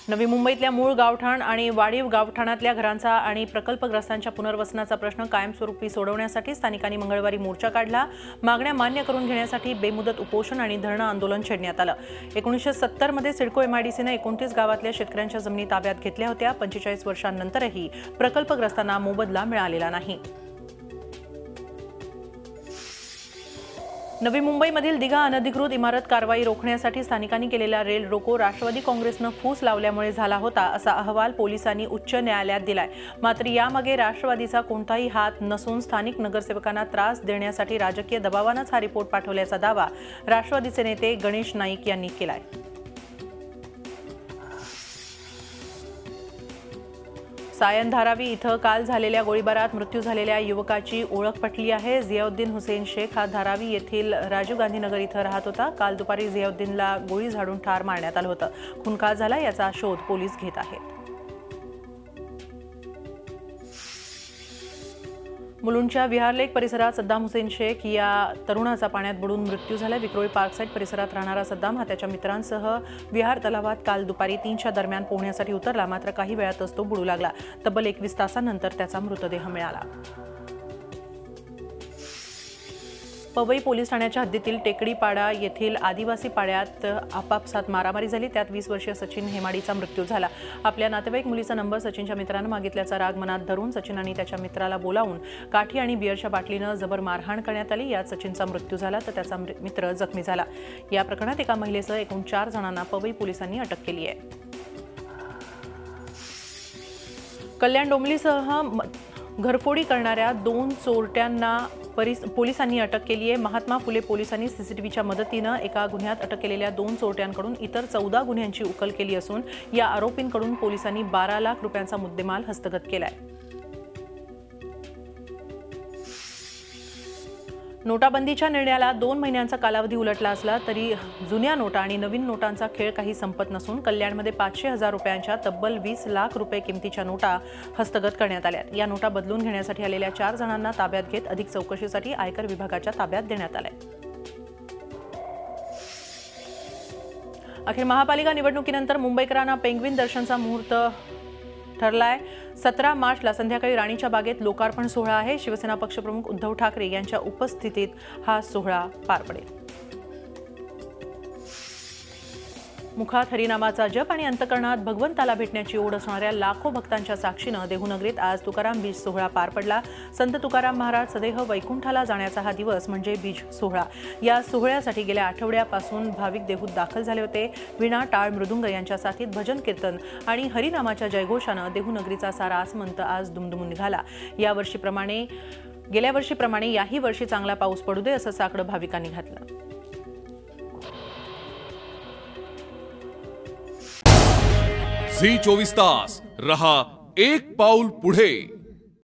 नवी मुंबईतल्या मूळ गावठाण आणि वाढीव गावठाणातल्या घरांचा आणि प्रकल्पग्रस्तांच्या पुनर्वसनाचा प्रश्न कायमस्वरूपी सोडवण्यासाठी स्थानिकांनी मंगळवारी मोर्चा काढला। मागण्या मान्य करून घेण्यासाठी बेमुदत उपोषण आणि धरणं आंदोलन छेडण्यात आलं। 1970 मध्ये सिडको एमआयडीसीने 29 गावातल्या शेतकऱ्यांच्या जमिनी ताब्यात घेतल्या होत्या। 45 वर्षांनंतरही प्रकल्पग्रस्तांना मोबदला मिळालेला नाही। नवी मुंबईमधील दिघा अनधिकृत इमारत कारवाई रोखण्यासाठी स्थानिकांनी केलेला रेल रोको राष्ट्रवादी काँग्रेसनं फूस लावल्यामुळे झाला होता, असा अहवाल पोलिसांनी उच्च न्यायालयात दिलाय। मात्र यामागे राष्ट्रवादीचा कोणताही हात नसून स्थानिक नगरसेवकांना त्रास देण्यासाठी राजकीय दबावानंच हा रिपोर्ट पाठवल्याचा दावा राष्ट्रवादीचे नेते गणेश नाईक यांनी केलाय। सायन धारावी इथं काल झालेल्या गोळीबारात मृत्यू झालेल्या युवकाची ओळख पटली आहे। जियाउद्दीन हुसेन शेख हा धारावी येथील राजीव गांधी नगर इथं राहत होता। काल दुपारी जियाउद्दीनला गोळी झाडून ठार मारण्यात आलं होतं। खून का झाला याचा शोध पोलीस घेत आहेत। मुलुंडच्या विहार लेक परिसरात सद्दाम हुसेन शेख या तरुणाचा पाण्यात बुडून मृत्यू झाला। विक्रोळी पार्कसाईड परिसरात राहणारा सद्दाम हा त्याच्या मित्रांसह विहार तलावात काल दुपारी 3च्या दरम्यान पोहण्यासाठी उतरला, मात्र काही वेळातच तो बुडू लागला। तब्बल 21 तासांनंतर त्याचा मृतदेह मिळाला। पवई पोलीस ठाण्याच्या हद्दीतील टेकडीपाडा येथील आदिवासी पाड्यात आपापसात मारामारी झाली। त्यात 20 वर्षीय सचिन हेमाडीचा मृत्यू झाला। आपल्या नातेवाईक मुलीचा नंबर सचिनच्या मित्रानं मागितल्याचा राग मनात धरून सचिन आणि त्याच्या मित्राला बोलावून काठी आणि बिअरच्या बाटलीनं जबर मारहाण करण्यात आली। यात सचिनचा मृत्यू झाला तर त्याचा मित्र जखमी झाला। या प्रकरणात एका महिलेसह एकूण 4 जणांना पवई पोलिसांनी अटक केली आहे। कल्याण डोंबिवलीसह घरफोडी करणाऱ्या 2 चोरट्यांना पोलिसांनी अटक केली आहे। महात्मा फुले पोलिसांनी सीसीटीव्हीच्या मदतीनं एका गुन्ह्यात अटक केलेल्या 2 चोरट्यांकडून इतर 14 गुन्ह्यांची उकल केली असून या आरोपींकडून पोलिसांनी 12 लाख रुपयांचा मुद्देमाल हस्तगत केलाय। नोटाबंदीच्या निर्णयाला 2 महिन्यांचा कालावधी उलटला असला तरी जुन्या नोटा आणि नवीन नोटांचा खेळ काही संपत नसून कल्याणमध्ये 500,000 रुपयांच्या तब्बल 20 लाख रुपये किमतीच्या नोटा हस्तगत करण्यात आल्या। या नोटा बदलून घेण्यासाठी आलेल्या 4 जणांना ताब्यात घेत अधिक चौकशीसाठी आयकर विभागाच्या ताब्यात देण्यात आले। अखेर महापालिका निवडणुकीनंतर मुंबईकरांना पेंग्विन दर्शनचा मुहूर्त ठरलाय। 17 मार्चला संध्याकाळी राणीच्या बागेत लोकार्पण सोहळा आहे। शिवसेना पक्षप्रमुख उद्धव ठाकरे यांच्या उपस्थितीत हा सोहळा पार पडेल। मुखात हरिनामाचा जप आणि अंतकरणात भगवंताला भेटण्याची ओढ असणाऱ्या लाखो भक्तांच्या साक्षीनं देहूनगरीत आज तुकाराम बीज सोहळा पार पडला। संत तुकाराम महाराज सदैह वैकुंठाला जाण्याचा हा दिवस म्हणजे बीज सोहळा। या सोहळ्यासाठी गेल्या आठवड्यापासून भाविक देहूत दाखल झाले होते। वीणा, टाळ, मृदुंग यांच्या साथीत भजन कीर्तन आणि हरिनामाच्या जयघोषानं देहूनगरीचा सारा आसमंत आज दुमदुमून निघाला। गेल्या वर्षीप्रमाणे याही वर्षी चांगला पाऊस पडू दे असं साकडं भाविकांनी घातलं। झी 24 तास रहा एक पाऊल पुढे।